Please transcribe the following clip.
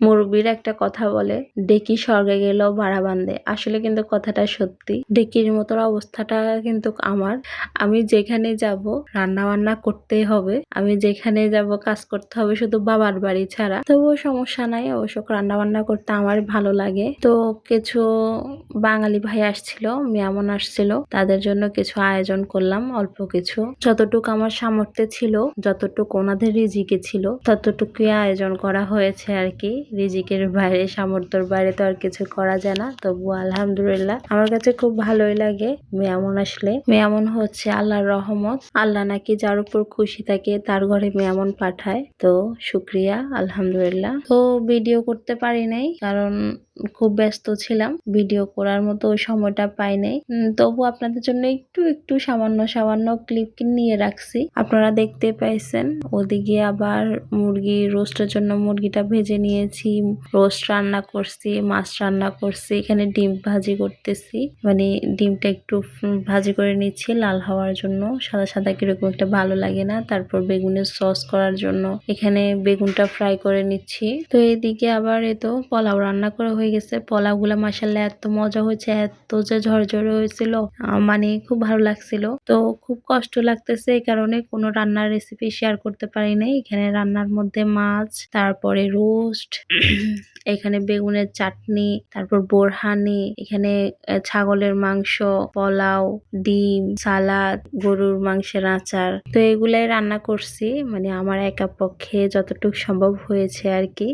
মুরব্বীরা একটা কথা বলে, ডেকি স্বর্গে গেলেও ভাড়া বাঁধে। আসলে কিন্তু কথাটা সত্যি। ডেকির মতো অবস্থাটা কিন্তু আমার। আমি যেখানে যাব রান্না বান্না করতেই হবে, আমি যেখানে যাব কাজ করতে হবে, শুধু বাবার বাড়ি ছাড়া। তবুও সমস্যা নাই, অবশ্য রান্না বান্না করতে আমার ভালো লাগে। তো কিছু বাঙালি ভাই আসছিল, মেহমান আসছিল, তাদের জন্য কিছু আয়োজন করলাম, অল্প কিছু, যতটুকু আমার সামর্থ্যে ছিল, যতটুকু ওনাদের রিজিকে ছিল ততটুকুই আয়োজন করা হয়েছে আর কি। রিজিকের বাইরে, সামর্থ্যের বাইরে তো আর কিছু করা যায় না। তবু আলহামদুলিল্লাহ আমার কাছে খুব ভালোই লাগে মেহমান আসলে। মেহমান হচ্ছে আল্লাহর রহমত। আল্লাহ নাকি যার উপর খুশি থাকে তার ঘরে মেহমান পাঠায়। তো শুক্রিয়া, আলহামদুলিল্লাহ। তো ভিডিও করতে পারি নাই কারণ খুব ব্যস্ত ছিলাম, ভিডিও করার মতো ওই সময়টা পাই নাই। তবু আপনাদের জন্য একটু একটু সামান্য সামান্য ক্লিপ নিয়ে রাখছি, আপনারা দেখতে পাইছেন। ওদিকে আবার মুরগি রোস্টের জন্য মুরগিটা ভেজে নিয়েছি, রোস্ট রান্না করছি, মাছ রান্না করছি, এখানে ডিম ভাজি করতেছি, মানে ডিমটা একটু ভাজি করে নিচ্ছি লাল হওয়ার জন্য। সাদা সাদা কিরকম একটা ভালো লাগে না। তারপর বেগুনের সস করার জন্য এখানে বেগুনটা ফ্রাই করে নিচ্ছি। তো এইদিকে আবার তো পোলাও রান্না করা হয়ে গেছে। পোলাও গুলা মাসাল্লাহ এত মজা হয়েছে, এত যে ঝরঝরে হয়েছিল, মানে খুব ভালো লাগছিল। তো খুব কষ্ট লাগতেছে, এই কারণে কোনো রান্নার রেসিপি শেয়ার করতে পারি নাই। এখানে রান্নার মধ্যে মাছ, তারপরে রোস্ট, এখানে বেগুনের চাটনি, তারপর বোরহানি, এখানে ছাগলের মাংস, পোলাও, ডিম, সালাদ, গরুর মাংসের আচার। তো এগুলাই রান্না করছি, মানে আমার একা পক্ষে যতটুকু সম্ভব হয়েছে আর কি।